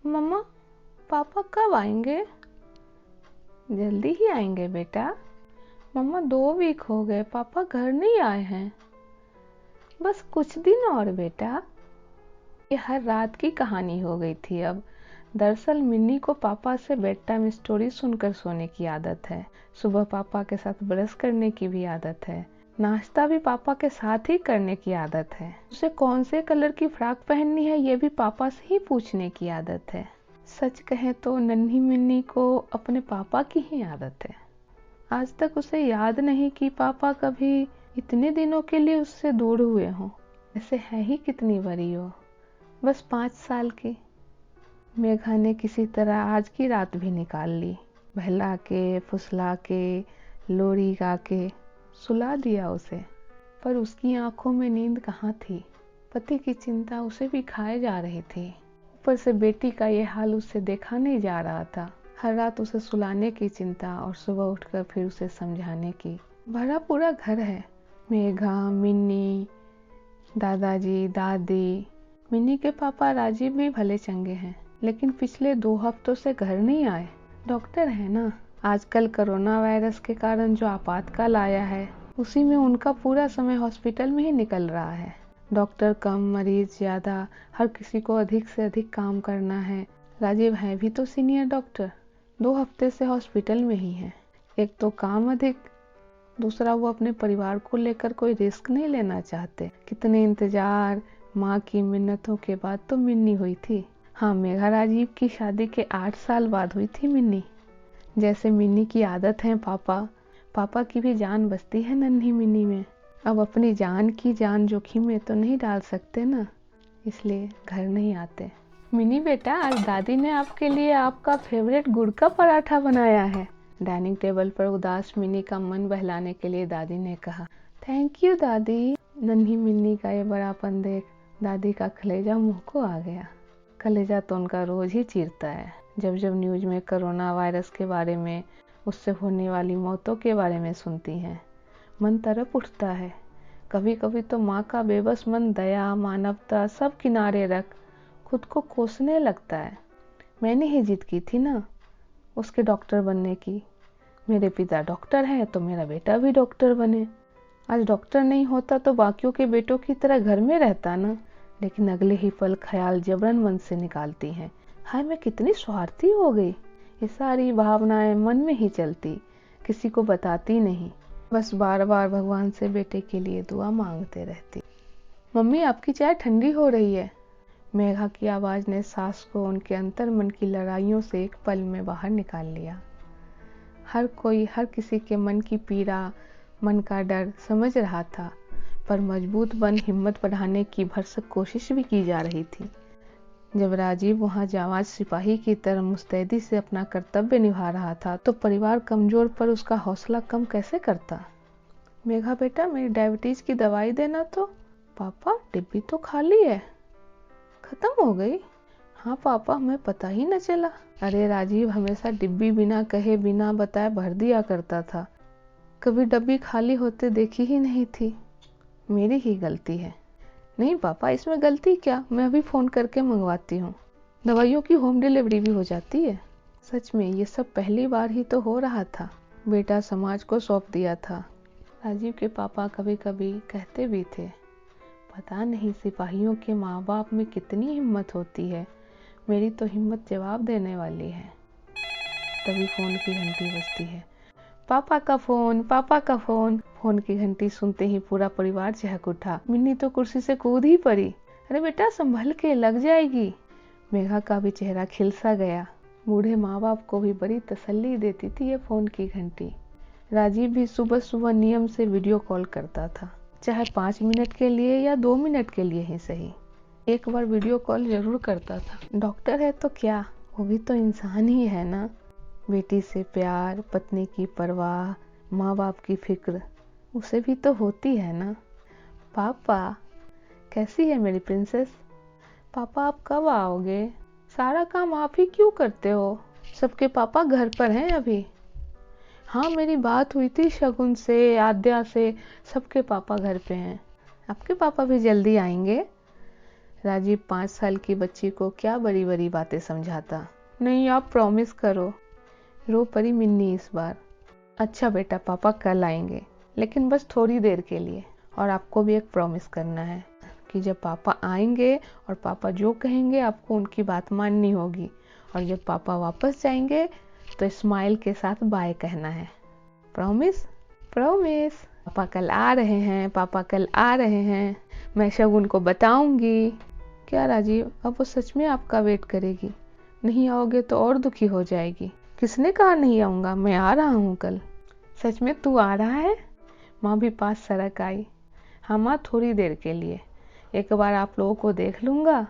मम्मा, पापा कब आएंगे? जल्दी ही आएंगे बेटा। मम्मा 2 वीक हो गए, पापा घर नहीं आए हैं। बस कुछ दिन और बेटा। ये हर रात की कहानी हो गई थी अब। दरअसल मिन्नी को पापा से बेड टाइम स्टोरी सुनकर सोने की आदत है। सुबह पापा के साथ ब्रश करने की भी आदत है। नाश्ता भी पापा के साथ ही करने की आदत है। उसे कौन से कलर की फ्रॉक पहननी है ये भी पापा से ही पूछने की आदत है। सच कहें तो नन्ही मिन्नी को अपने पापा की ही आदत है। आज तक उसे याद नहीं कि पापा कभी इतने दिनों के लिए उससे दूर हुए हों। ऐसे है ही कितनी बड़ी हो, बस 5 साल की। मेघा ने किसी तरह आज की रात भी निकाल ली। बहला के, फुसला के, लोरी गा के सुला दिया उसे। पर उसकी आंखों में नींद कहाँ थी। पति की चिंता उसे भी खाए जा रही थी। ऊपर से बेटी का ये हाल उससे देखा नहीं जा रहा था। हर रात उसे सुलाने की चिंता और सुबह उठकर फिर उसे समझाने की। भरा पूरा घर है। मेघा, मिन्नी, दादाजी, दादी। मिन्नी के पापा राजीव भी भले चंगे हैं, लेकिन पिछले 2 हफ्तों से घर नहीं आए। डॉक्टर है ना, आजकल कोरोना वायरस के कारण जो आपातकाल आया है उसी में उनका पूरा समय हॉस्पिटल में ही निकल रहा है। डॉक्टर कम, मरीज ज्यादा, हर किसी को अधिक से अधिक काम करना है। राजीव है भी तो सीनियर डॉक्टर, 2 हफ्ते से हॉस्पिटल में ही है। एक तो काम अधिक, दूसरा वो अपने परिवार को लेकर कोई रिस्क नहीं लेना चाहते। कितने इंतजार, माँ की मिन्नतों के बाद तो मिन्नी हुई थी। हाँ, मेघा राजीव की शादी के 8 साल बाद हुई थी मिन्नी। जैसे मिन्नी की आदत है पापा की भी जान बसती है नन्ही मिन्नी में। अब अपनी जान की जान जोखिम में तो नहीं डाल सकते ना, इसलिए घर नहीं आते। मिन्नी बेटा, आज दादी ने आपके लिए आपका फेवरेट गुड़ का पराठा बनाया है। डाइनिंग टेबल पर उदास मिन्नी का मन बहलाने के लिए दादी ने कहा। थैंक यू दादी। नन्ही मिन्नी का ये बड़ापन देख दादी का कलेजा मुंह को आ गया। कलेजा तो उनका रोज ही चीरता है। जब जब न्यूज में कोरोना वायरस के बारे में, उससे होने वाली मौतों के बारे में सुनती हैं, मन तड़प उठता है। कभी कभी तो माँ का बेबस मन दया, मानवता सब किनारे रख खुद को कोसने लगता है। मैंने ही जिद की थी ना उसके डॉक्टर बनने की। मेरे पिता डॉक्टर हैं तो मेरा बेटा भी डॉक्टर बने। आज डॉक्टर नहीं होता तो बाकियों के बेटों की तरह घर में रहता ना। लेकिन अगले ही पल ख्याल जबरन मन से निकालती हैं। हाय, मैं कितनी स्वार्थी हो गई। ये सारी भावनाएं मन में ही चलती, किसी को बताती नहीं। बस बार बार भगवान से बेटे के लिए दुआ मांगते रहती। मम्मी, आपकी चाय ठंडी हो रही है। मेघा की आवाज ने सास को उनके अंतर मन की लड़ाइयों से एक पल में बाहर निकाल लिया। हर कोई हर किसी के मन की पीड़ा, मन का डर समझ रहा था, पर मजबूत बन हिम्मत बढ़ाने की भरसक कोशिश भी की जा रही थी। जब राजीव वहां जाबाज सिपाही की तरह मुस्तैदी से अपना कर्तव्य निभा रहा था तो परिवार कमजोर पर उसका हौसला कम कैसे करता। मेघा बेटा, मेरी डायबिटीज की दवाई देना तो। पापा, डिब्बी तो खाली है। खत्म हो गई? हाँ पापा, हमें पता ही न चला। अरे राजीव हमेशा डिब्बी बिना कहे बिना बताए भर दिया करता था, कभी डब्बी खाली होते देखी ही नहीं थी। मेरी ही गलती है। नहीं पापा, इसमें गलती क्या, मैं अभी फोन करके मंगवाती हूँ। दवाइयों की होम डिलीवरी भी हो जाती है। सच में ये सब पहली बार ही तो हो रहा था। बेटा समाज को सौंप दिया था। राजीव के पापा कभी कभी कहते भी थे, पता नहीं सिपाहियों के माँ बाप में कितनी हिम्मत होती है। मेरी तो हिम्मत जवाब देने वाली है। तभी फोन की घंटी बजती है। पापा का फोन, पापा का फोन। फोन की घंटी सुनते ही पूरा परिवार चहक उठा। मिन्नी तो कुर्सी से कूद ही पड़ी। अरे बेटा, संभल के, लग जाएगी। मेघा का भी चेहरा खिल सा गया। बूढ़े माँ बाप को भी बड़ी तसल्ली देती थी ये फोन की घंटी। राजीव भी सुबह सुबह नियम से वीडियो कॉल करता था, चाहे 5 मिनट के लिए या 2 मिनट के लिए ही सही। एक बार वीडियो कॉल जरूर करता था। डॉक्टर है तो क्या, वो भी तो इंसान ही है ना। बेटी से प्यार, पत्नी की परवाह, माँ बाप की फिक्र उसे भी तो होती है ना। पापा, कैसी है मेरी प्रिंसेस? पापा, आप कब आओगे? सारा काम आप ही क्यों करते हो? सबके पापा घर पर हैं अभी। हाँ, मेरी बात हुई थी शगुन से, आद्या से, सबके पापा घर पे हैं। आपके पापा भी जल्दी आएंगे। राजीव 5 साल की बच्ची को क्या बड़ी बड़ी बातें समझाता। नहीं, आप प्रॉमिस करो। रो पड़ी मिन्नी इस बार। अच्छा बेटा, पापा कल आएंगे, लेकिन बस थोड़ी देर के लिए। और आपको भी एक प्रॉमिस करना है कि जब पापा आएंगे और पापा जो कहेंगे आपको उनकी बात माननी होगी। और जब पापा वापस जाएंगे तो स्माइल के साथ बाय कहना है। प्रॉमिस? प्रॉमिस। पापा कल आ रहे हैं, पापा कल आ रहे हैं, मैं शगुन को बताऊंगी। क्या राजीव, अब वो सच में आपका वेट करेगी? नहीं आओगे तो और दुखी हो जाएगी। किसने कहा नहीं आऊंगा, मैं आ रहा हूँ कल। सच में तू आ रहा है? माँ भी पास सड़क आई। हाँ माँ, थोड़ी देर के लिए। एक बार आप लोगों को देख लूंगा।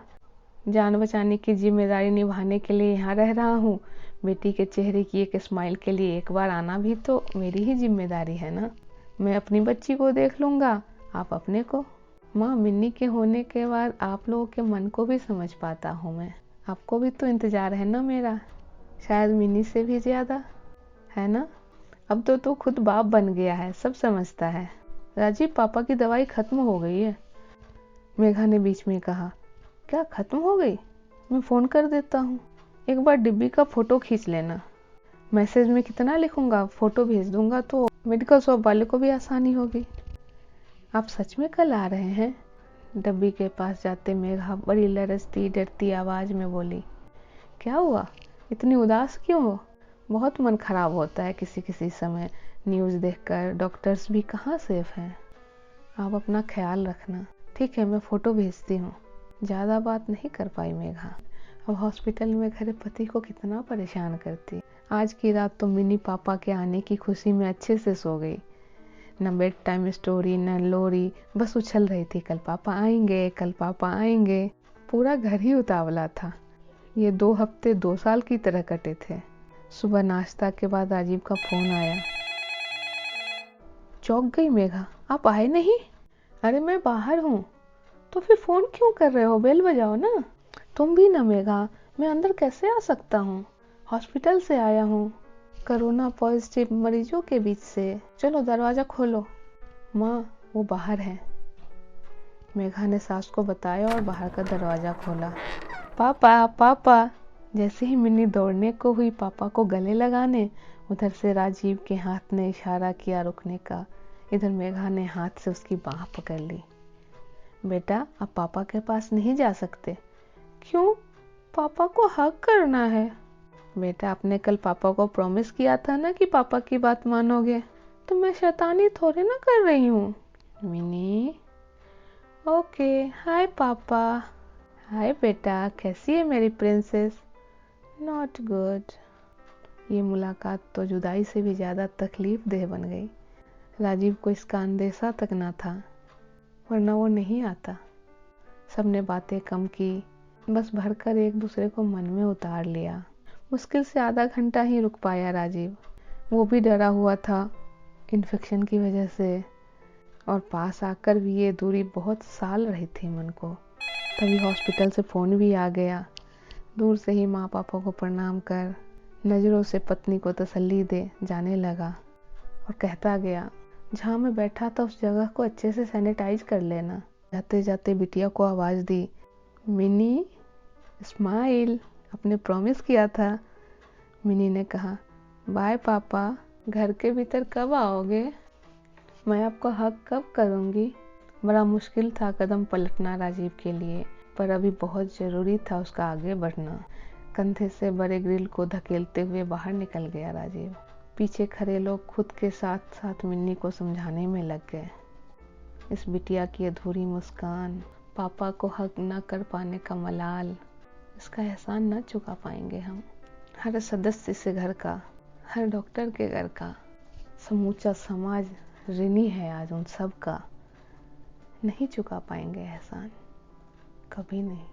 जान बचाने की जिम्मेदारी निभाने के लिए यहाँ रह रहा हूँ। बेटी के चेहरे की एक स्माइल के लिए एक बार आना भी तो मेरी ही जिम्मेदारी है ना। मैं अपनी बच्ची को देख लूंगा, आप अपने को। माँ, मिन्नी के होने के बाद आप लोगों के मन को भी समझ पाता हूँ मैं। आपको भी तो इंतजार है ना मेरा, शायद मिन्नी से भी ज्यादा, है ना। अब तो तू खुद बाप बन गया है, सब समझता है। राजीव, पापा की दवाई खत्म हो गई है, मेघा ने बीच में कहा। क्या खत्म हो गई? मैं फोन कर देता हूँ, एक बार डिब्बी का फोटो खींच लेना। मैसेज में कितना लिखूंगा, फोटो भेज दूंगा तो मेडिकल शॉप वाले को भी आसानी होगी। आप सच में कल आ रहे हैं? डब्बी के पास जाते मेघा बड़ी लरजती डरती आवाज में बोली। क्या हुआ, इतनी उदास क्यों हो? बहुत मन खराब होता है किसी किसी समय न्यूज़ देखकर। डॉक्टर्स भी कहाँ सेफ हैं। आप अपना ख्याल रखना। ठीक है, मैं फोटो भेजती हूँ। ज़्यादा बात नहीं कर पाई मेघा। अब हॉस्पिटल में घर पति को कितना परेशान करती। आज की रात तो मिनी पापा के आने की खुशी में अच्छे से सो गई। न बेड टाइम स्टोरी न लोरी, बस उछल रही थी कल पापा आएंगे, कल पापा आएंगे। पूरा घर ही उतावला था। ये 2 हफ्ते 2 साल की तरह कटे थे। सुबह नाश्ता के बाद राजीव का फोन आया। चौंक गई मेघा, आप आए नहीं? अरे मैं बाहर हूँ। तो फिर फोन क्यों कर रहे हो, बेल बजाओ ना। तुम भी ना मेघा, मैं अंदर कैसे आ सकता हूँ? हॉस्पिटल से आया हूँ, कोरोना पॉजिटिव मरीजों के बीच से। चलो दरवाजा खोलो। माँ, वो बाहर है, मेघा ने सास को बताया और बाहर का दरवाजा खोला। पापा पापा। जैसे ही मिन्नी दौड़ने को हुई पापा को गले लगाने, उधर से राजीव के हाथ ने इशारा किया रुकने का। इधर मेघा ने हाथ से उसकी बाह पकड़ ली। बेटा, आप पापा के पास नहीं जा सकते। क्यों? पापा को हग करना है। बेटा, आपने कल पापा को प्रॉमिस किया था ना कि पापा की बात मानोगे। तो मैं शैतानी थोड़ी ना कर रही हूँ। मिनी। ओके, हाय पापा। हाय बेटा, कैसी है मेरी प्रिंसेस? Not good. ये मुलाकात तो जुदाई से भी ज्यादा तकलीफ देह बन गई। राजीव को इसका अंदेशा तक ना था, वरना वो नहीं आता। सबने बातें कम की, बस भरकर एक दूसरे को मन में उतार लिया। मुश्किल से आधा घंटा ही रुक पाया राजीव। वो भी डरा हुआ था इन्फेक्शन की वजह से, और पास आकर भी ये दूरी बहुत साल रही थी मन को। तभी हॉस्पिटल से फोन भी आ गया। दूर से ही माँ पापा को प्रणाम कर नजरों से पत्नी को तसल्ली दे जाने लगा और कहता गया, जहाँ मैं बैठा था उस जगह को अच्छे से सैनिटाइज कर लेना। जाते जाते बिटिया को आवाज दी, मिनी स्माइल, अपने प्रॉमिस किया था। मिनी ने कहा, बाय पापा, घर के भीतर कब आओगे? मैं आपको हक कब करूंगी? बड़ा मुश्किल था कदम पलटना राजीव के लिए, पर अभी बहुत जरूरी था उसका आगे बढ़ना। कंधे से बड़े ग्रिल को धकेलते हुए बाहर निकल गया राजीव। पीछे खड़े लोग खुद के साथ साथ मिन्नी को समझाने में लग गए। इस बिटिया की अधूरी मुस्कान, पापा को हक न कर पाने का मलाल, इसका एहसान न चुका पाएंगे हम। हर सदस्य से घर का, हर डॉक्टर के घर का, समूचा समाज ऋणी है आज उन सब का। नहीं चुका पाएंगे एहसान, कभी नहीं।